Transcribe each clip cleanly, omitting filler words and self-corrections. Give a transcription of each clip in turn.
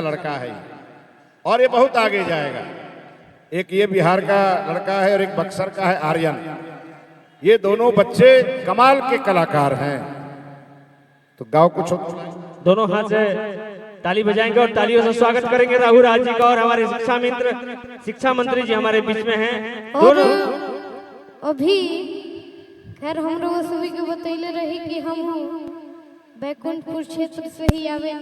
लड़का है और ये बहुत आगे जाएगा। एक ये बिहार का लड़का है और एक बक्सर का है आर्यन। ये दोनों बच्चे कमाल के कलाकार हैं। तो गाओ कुछ दोनों हाथ से ताली बजाएंगे और तालियों से स्वागत करेंगे राहुल राज जी का। और हमारे शिक्षा मंत्री जी हमारे बीच में हैं। दोनों अभी खैर हम लोग सभी को बतैले रही कि हम बैकुंठपुर क्षेत्र से ही आवे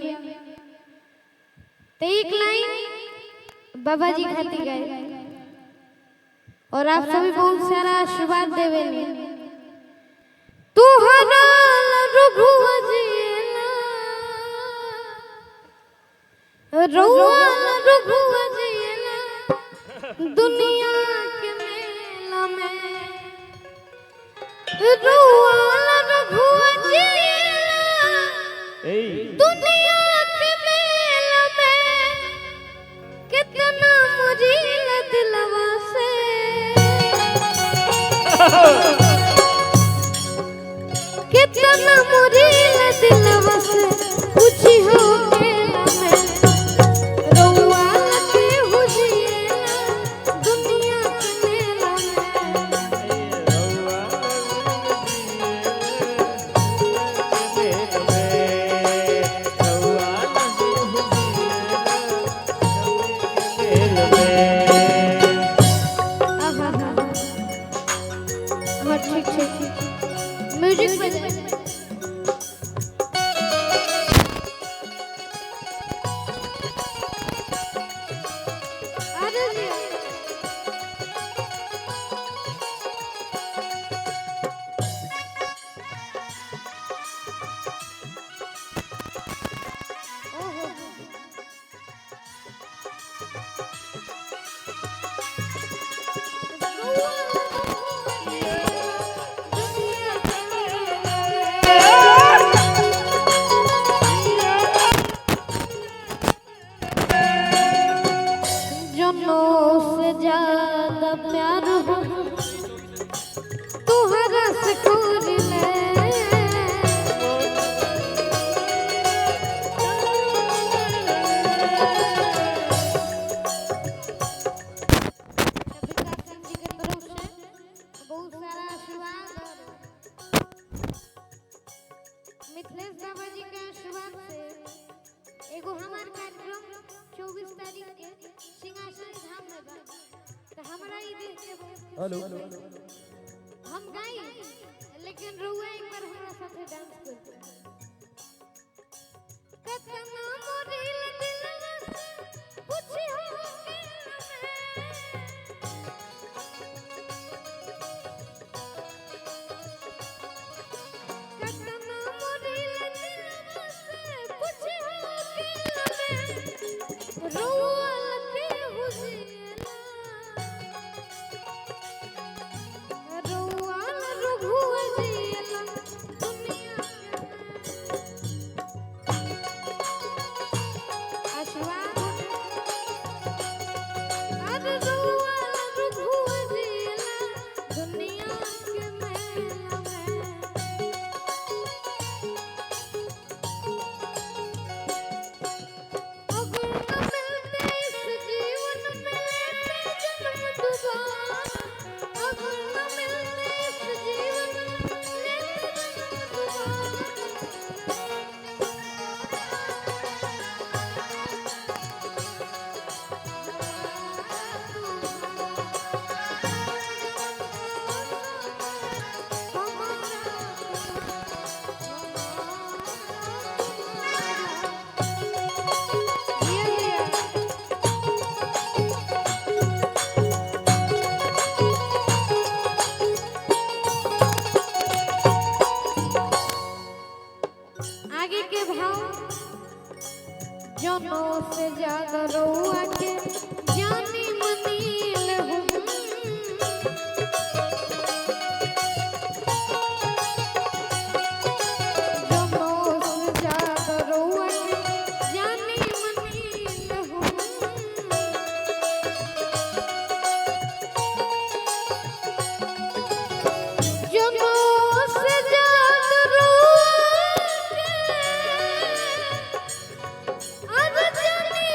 तो एक लाइन बाबा जी खाती गए और आप सभी बहुत सारा आशीर्वाद देवे तुहरा रघुआ जिएला रउआ रघुआ जिएला दुनिया के मेला में रउआ रघुआ जिएला दुनिया के मेला में कितना मुरील दिलवा से कितना मुरील दिलवा से पूछी हो मेला में रउआ के हुजिएला दुनिया के मेला में ठीक ठीक म्यूजिक बजाए से ज्यादा प्यार हो तुहरा से खोज ले बहुत सारा आशीर्वाद मिथिलेश बाबा जी के आशीर्वाद से एगो हमार कार्यक्रम 24 तारीख के सिंहासन धाम में बा तो हमरा ई देख के हेलो हम गाई लेकिन रुआ एक बार हमरा साथे डांस कर कतना मोरिल दिलवा पूछी हो आगे के भाव जनों से ज्यादा रउआ के जानी मनील हूँ जनों से ज्यादा रउआ के जानी मनील हूँ जनों से ज्यादा रउआ के आज जानी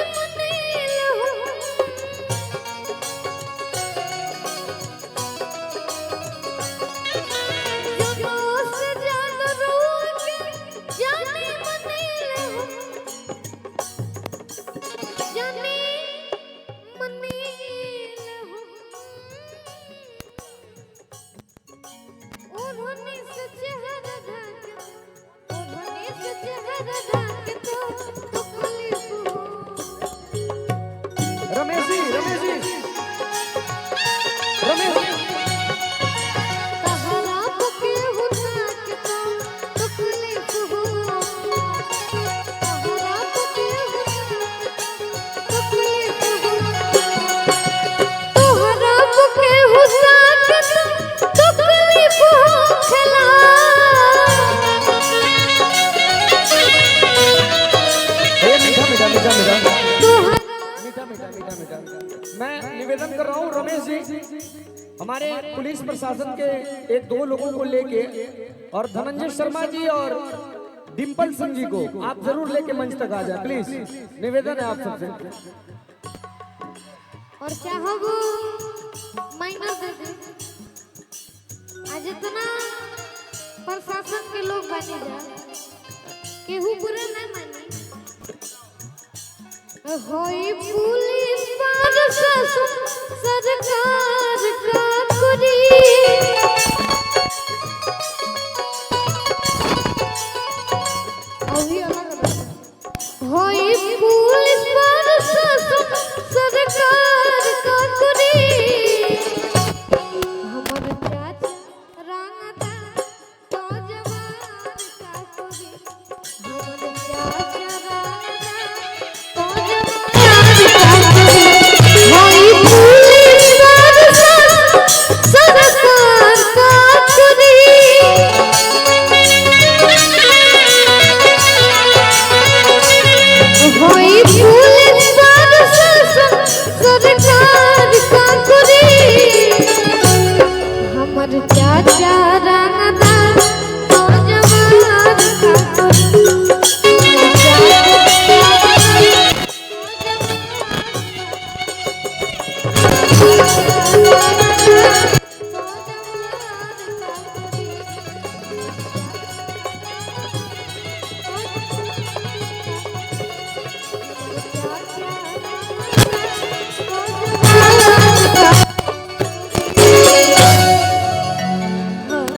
मीठा मीठा। मैं निवेदन कर रहा हूँ रमेश जी, हमारे पुलिस प्रशासन के एक दो लोगों को लेके और धनंजय शर्मा जी और डिम्पल सिंह जी को आप जरूर लेके मंच तक आ जाए प्लीज, निवेदन है आप सबसे। और चाहो वो माइनर दे दे। आज इतना प्रशासन के लोग बने जा केहू बुरा न माने। होई पुलिस प्रशासन सरकार का कुरी